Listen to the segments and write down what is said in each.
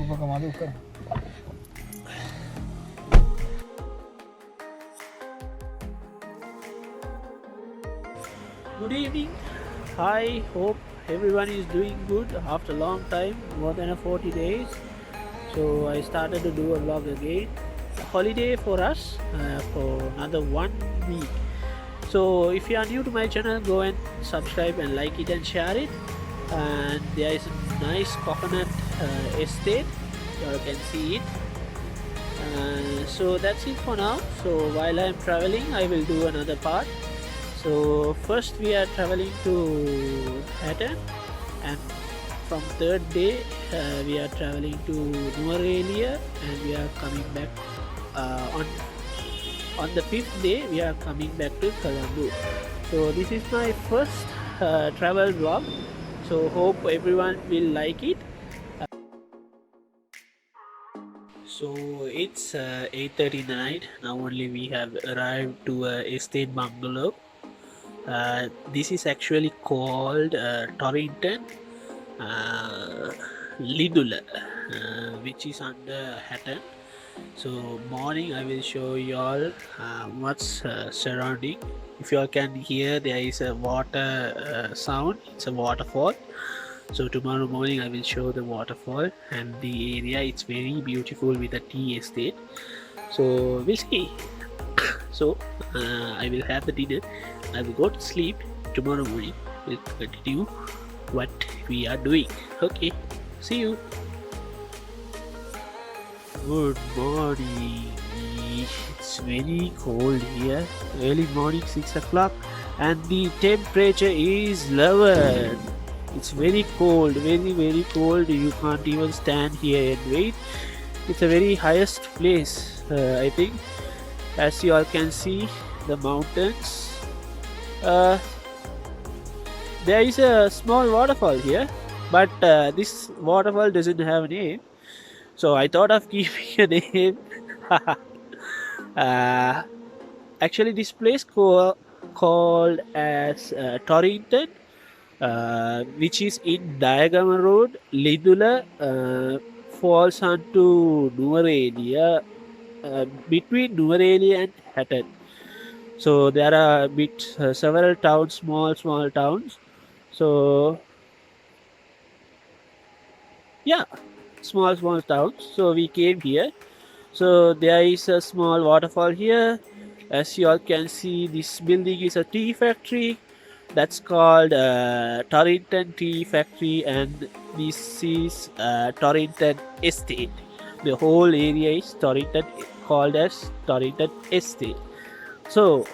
Good evening. I hope everyone is doing good after a long time, more than 40 days. So I started to do a vlog again. A holiday for us for another 1 week. So if you are new to my channel, go and subscribe and like it and share it. And there is a nice coconut estate. You can see it. So that's it for now. So while I am traveling, I will do another part. So first we are traveling to Hatton, and from third day we are traveling to Nuwara, and we are coming back on the fifth day we are coming back to Colombo. So this is my first travel vlog. So hope everyone will like it. So it's 8:30 in the night. Now only we have arrived to a estate bungalow. This is actually called Torrington Lidula, which is under Hatton. So morning I will show you all what's surrounding. If you all can hear, there is a water sound. It's a waterfall. So tomorrow morning I will show the waterfall and the area. It's very beautiful with a tea estate. So we'll see. So I will have the dinner. I will go to sleep. Tomorrow morning we'll continue what we are doing. Okay, see you. Good morning. It's very cold here. Early morning, 6 o'clock, and the temperature is 11. It's very cold, very cold. You can't even stand here and wait. It's a very highest place, I think. As you all can see, the mountains. There is a small waterfall here, but this waterfall doesn't have a name, so I thought of giving a name. Actually, this place called as Torrington, which is in Diagram Road, Lidula, falls onto Nuwara, between Nuwara and Hatton. So there are several towns, small towns. So yeah, small towns. So we came here. So there is a small waterfall here. As you all can see, this building is a tea factory. That's called Torrington Tea Factory, and this is Torrington Estate. The whole area is Torrington, called as Torrington Estate. So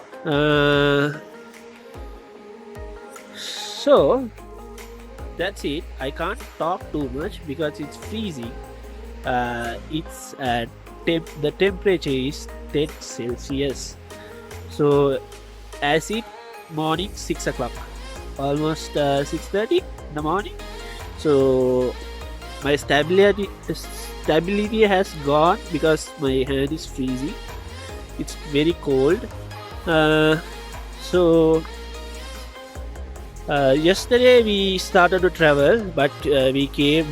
that's it. I can't talk too much because it's freezing. It's the temperature is 10 Celsius. So as it morning 6 o'clock, almost 6:30 in the morning. So my stability has gone because my hand is freezing. It's very cold. Yesterday we started to travel, but we came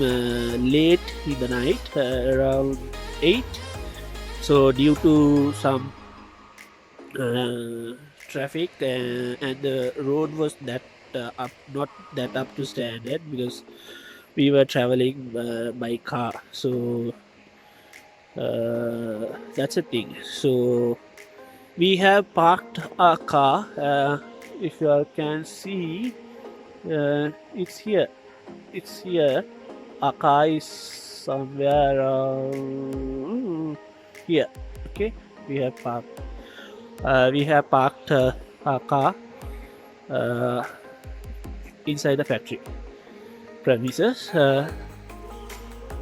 late in the night, around 8. So due to some traffic and the road was not that up to standard, because we were traveling by car. So that's a thing. So we have parked our car. If you all can see, it's here. Our car is somewhere here. Okay, we have parked our car inside the factory premises.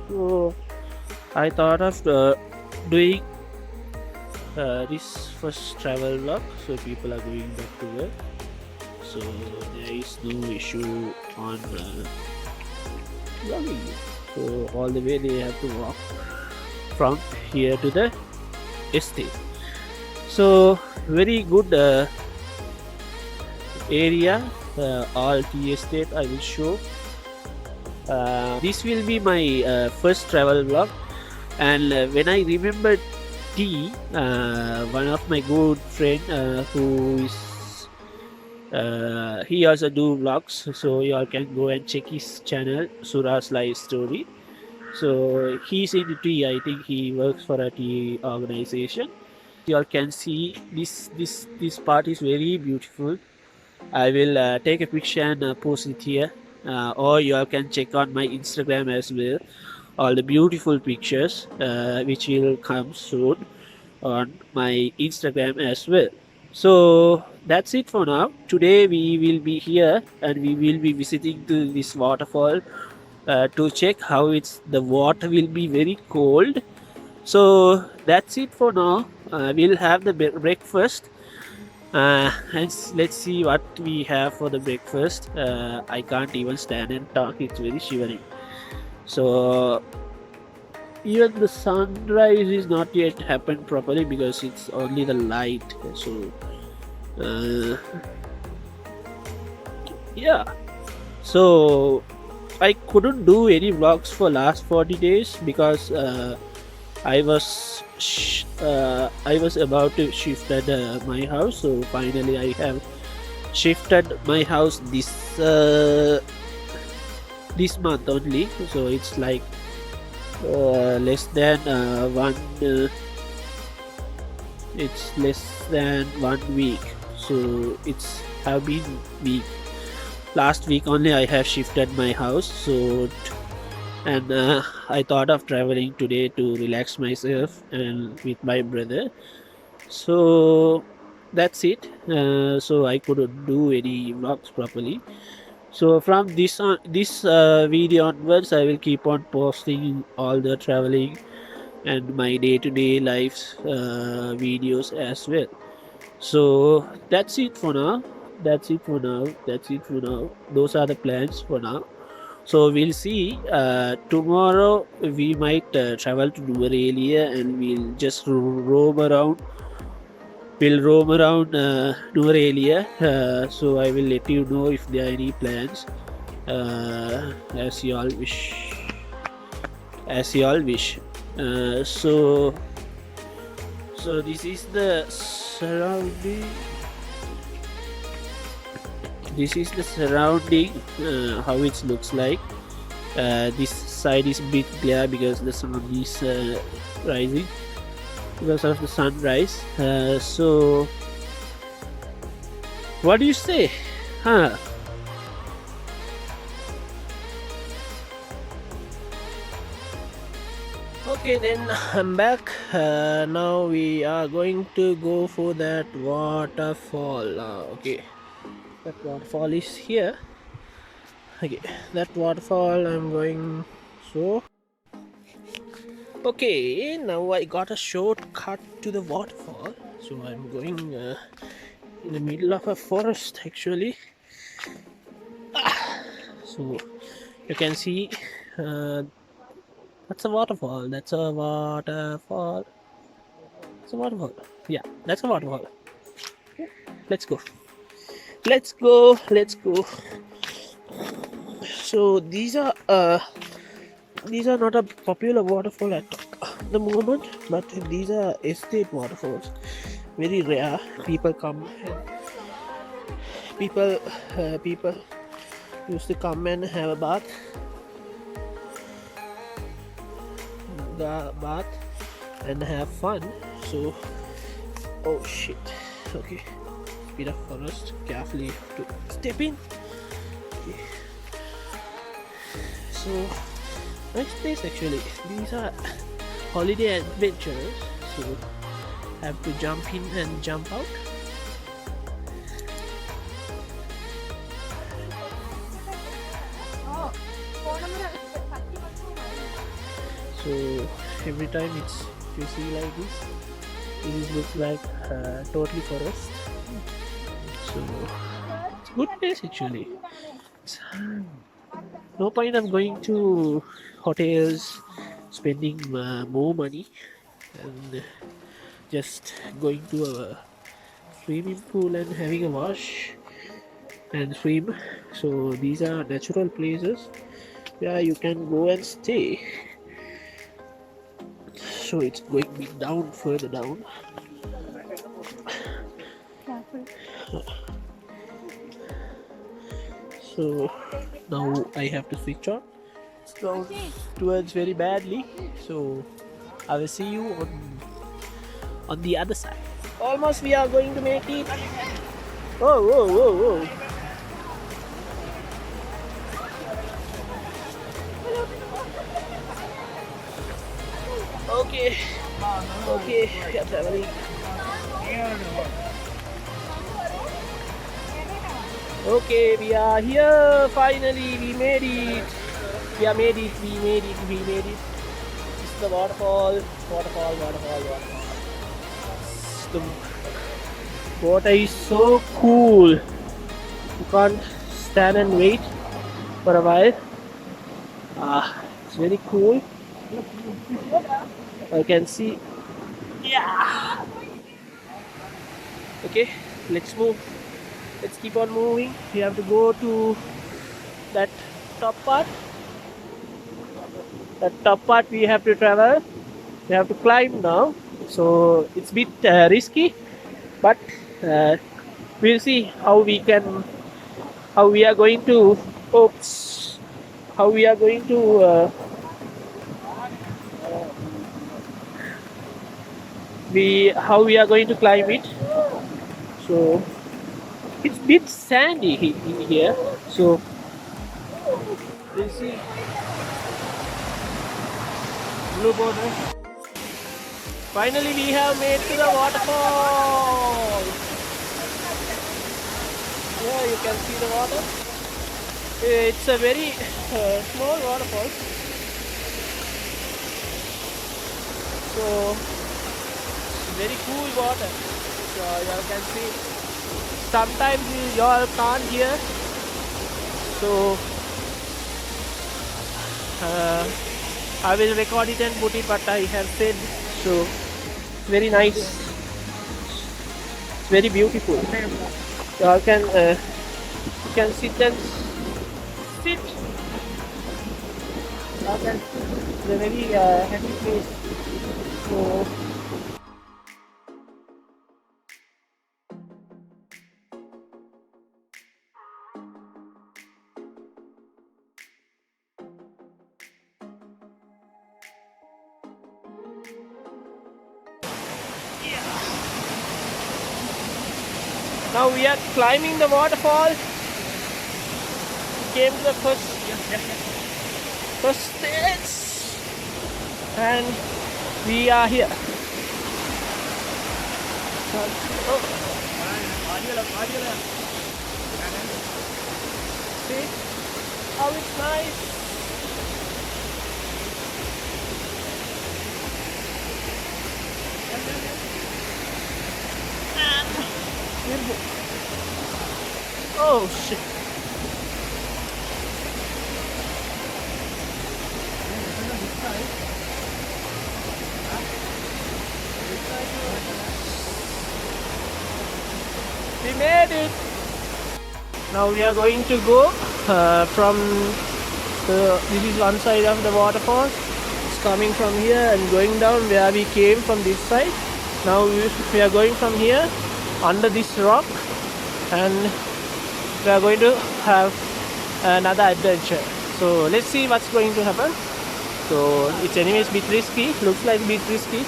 So I thought of doing this first travel vlog, so people are going back to work, so there is no issue on vlogging. So all the way they have to walk from here to the estate. So very good area, all tea estate I will show. This will be my first travel vlog, and when I remember T, one of my good friend who is he also do vlogs, so you all can go and check his channel, Sura's Life Story. So he's in tea. I think he works for a tea organization. You all can see this part is very beautiful. I will take a picture and post it here, or you all can check on my Instagram as well. All the beautiful pictures which will come soon on my Instagram as well. So that's it for now. Today we will be here and we will be visiting to this waterfall to check how it's the water will be very cold. So that's it for now. We'll have the breakfast and let's see what we have for the breakfast. I can't even stand and talk, it's very shivering. So even the sunrise is not yet happened properly because it's only the light. So uh, yeah, so I couldn't do any vlogs for last 40 days because I was about to shift at my house. So finally I have shifted my house this month only. So it's like less than it's less than 1 week. So it's have been week. Last week only I have shifted my house. So and I thought of traveling today to relax myself and with my brother. So that's it. So I couldn't do any vlogs properly. So from this video onwards, I will keep on posting all the traveling and my day-to-day life videos as well. So that's it for now. That's it for now. That's it for now. Those are the plans for now. So we'll see. Tomorrow we might travel to Nuwara and we'll just roam around. We'll roam around Nuwara. So I will let you know if there are any plans. As you all wish. As you all wish. So this is the surrounding. This is the surrounding. How it looks like. This side is a bit glare because the sun is rising because of the sunrise. So what do you say? Huh? Okay, then I'm back. Now we are going to go for that waterfall. Okay, that waterfall is here. Okay, that waterfall I'm going. So okay, now I got a shortcut to the waterfall. So I'm going in the middle of a forest actually. So you can see that's a waterfall. That's a waterfall. It's a waterfall. Yeah, that's a waterfall. Let's go. Let's go. Let's go. So these are not a popular waterfall at the moment, but these are estate waterfalls. Very rare. People come. People used to come and have a bath. And have fun. So oh shit, okay, bit of forest, carefully to step in. Okay. So nice place actually. These are holiday adventures, so have to jump in and jump out. So every time it's you see like this looks like totally forest. So it's a good place actually. No point of going to hotels, spending more money, and just going to a swimming pool and having a wash and swim. So these are natural places where you can go and stay. So it's going me down, further down. So now I have to switch on. It's down towards very badly. So I will see you on the other side. Almost we are going to make it. Oh, whoa, whoa, whoa. Okay, okay, we are traveling. Okay, we are here finally. We made it. We made it. We made it. We made it. This is the waterfall. Waterfall, waterfall, waterfall. The water is so cool. You can't stand and wait for a while. It's very cool. I can see. Yeah. Okay, let's move. Let's keep on moving. We have to go to that top part. That top part we have to travel. We have to climb now. So it's a bit risky, but we'll see how we are going to. Oops. How we are going to. How we are going to climb it. So it's a bit sandy in here. So we'll see. Blue border. Finally, we have made to the waterfall. Yeah, you can see the water. It's a very small waterfall. So, it's very cool water. So, you can see. Sometimes you all can't hear. So, I will record it and put it what I have said. So, very nice. It's very beautiful. You all can sit and sit. You all can. It's a very happy place. So. Now we are climbing the waterfall. Came to the first stage, and we are here. See how it's nice. Oh shit. We made it. Now we are going to go from this is one side of the waterfall. It's coming from here and going down where we came from this side. Now we are going from here under this rock, and we are going to have another adventure. So let's see what's going to happen. So it's anyways a bit risky, looks like a bit risky.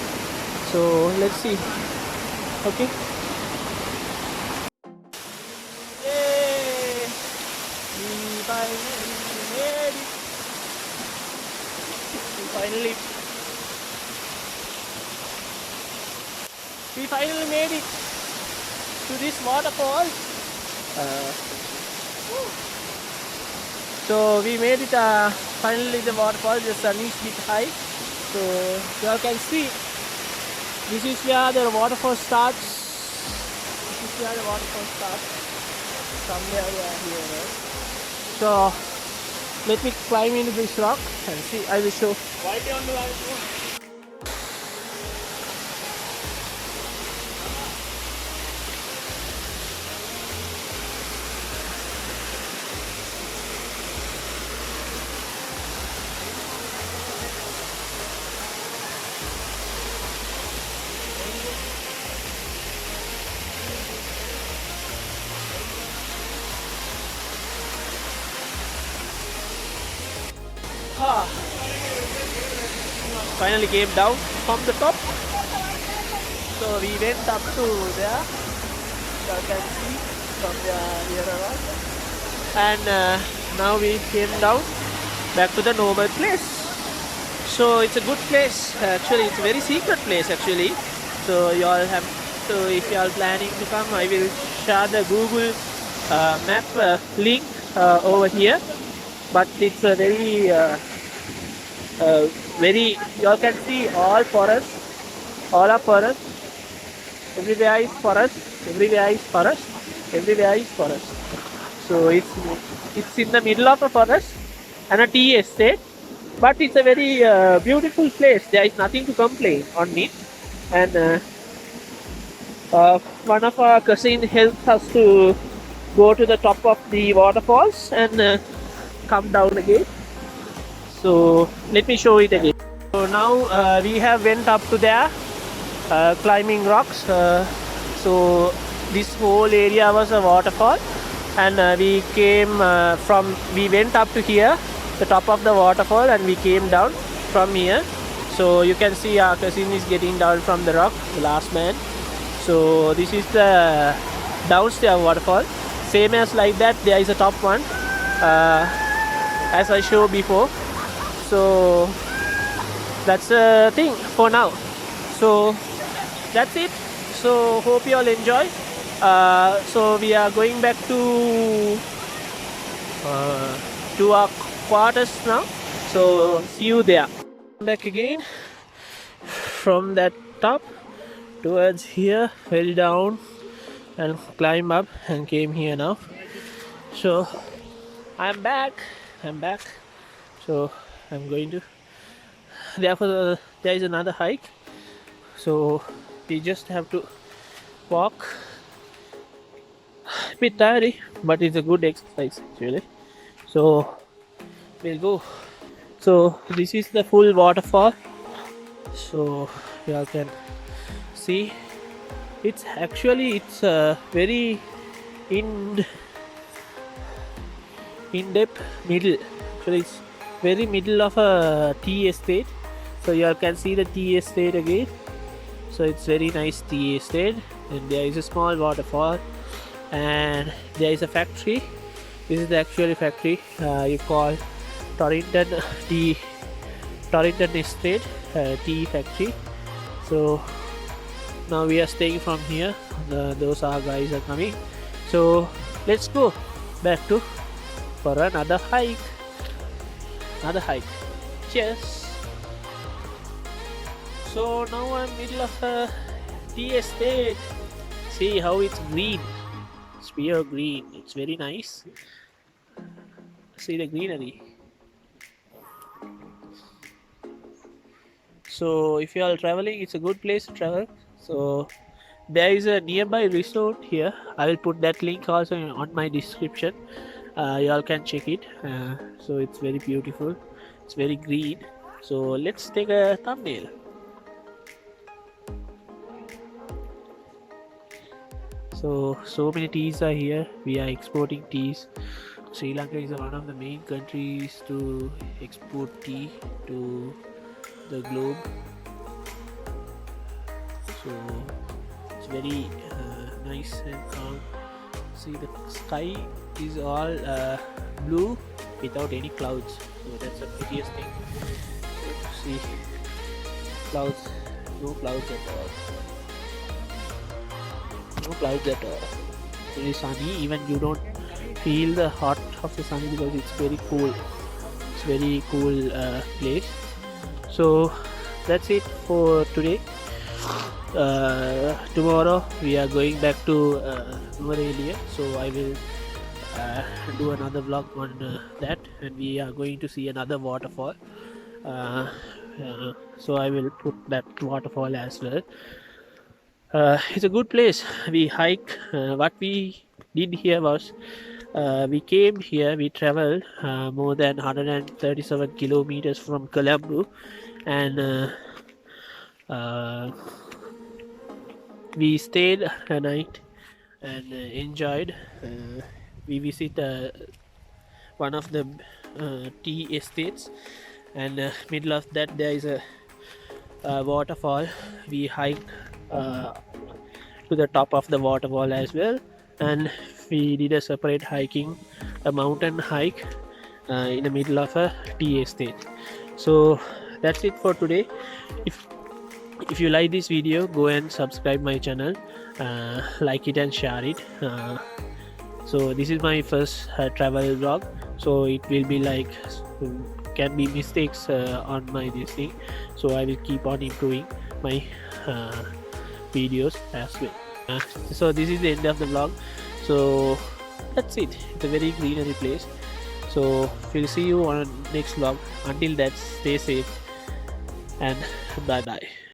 So let's see. Okay. Yay! We finally made it. We finally made it to this waterfall. So we made it finally the waterfall. The sun is a bit high, so you all can see this is where the waterfall starts. Somewhere here. So let me climb into this rock and see. I will show. finally came down from the top. So we went up to there. You can see from here around. And now we came down back to the normal place. So it's a good place. Actually, it's a very secret place actually. So you all have to, if you are planning to come, I will share the Google map link over here. But it's a very you all can see all forest, all are forest. Everywhere is forest, everywhere is forest, everywhere is forest. So it's in the middle of a forest and a tea estate, but it's a very beautiful place. There is nothing to complain on it. And one of our cousins helped us to go to the top of the waterfalls and come down again. So let me show it again. So now we have went up to there, climbing rocks. So this whole area was a waterfall, and we went up to here, the top of the waterfall, and we came down from here. So you can see our cousin is getting down from the rock, the last man. So this is the downstairs waterfall. Same as like that, there is a top one, as I showed before. So that's the thing for now. So that's it. So hope you all enjoy. So we are going back to our quarters now. So see you there. Back again from that top towards here, fell down and climb up and came here now. So I'm back. So I'm going to, therefore there is another hike. So we just have to walk. A bit tiring, but it's a good exercise actually. So we'll go. So this is the full waterfall. So you all can see it's very in-depth middle. Actually it's very middle of a tea estate. So you all can see the tea estate again. So it's very nice tea estate, and there is a small waterfall, and there is a factory. This is the actual factory, you call Torrington Estate tea factory. So now we are staying from here. Those are guys are coming. So let's go back for another hike. Cheers. So now I'm middle of a tea estate. See how it's green. It's pure green. It's very nice. See the greenery. So if you are traveling, it's a good place to travel. So there is a nearby resort here. I will put that link also on my description. You all can check it. So it's very beautiful. It's very green. So let's take a thumbnail. So many teas are here. We are exporting teas. Sri Lanka is one of the main countries to export tea to the globe. So it's very nice and calm. See, the sky is all blue without any clouds. So that's the prettiest thing. See, clouds, no clouds at all. No clouds at all. It is sunny. Even you don't feel the hot of the sun because it's very cool. It's very cool place. So that's it for today. Tomorrow we are going back to Nuvarelia. So I will do another vlog on that, and we are going to see another waterfall. So I will put that waterfall as well. It's a good place. We hike. What we did here was we came here, we traveled more than 137 kilometers from Colombo, and we stayed a night and enjoyed. We visit one of the tea estates, and middle of that there is a waterfall. We hiked to the top of the waterfall as well, and we did a separate hiking, a mountain hike in the middle of a tea estate. So that's it for today. If you like this video, go and subscribe my channel, like it and share it. So this is my first travel vlog, so it will be like can be mistakes on my this thing, so I will keep on improving my videos as well. So this is the end of the vlog. So that's it. It's a very greenery place. So we'll see you on next vlog. Until that, stay safe and bye bye.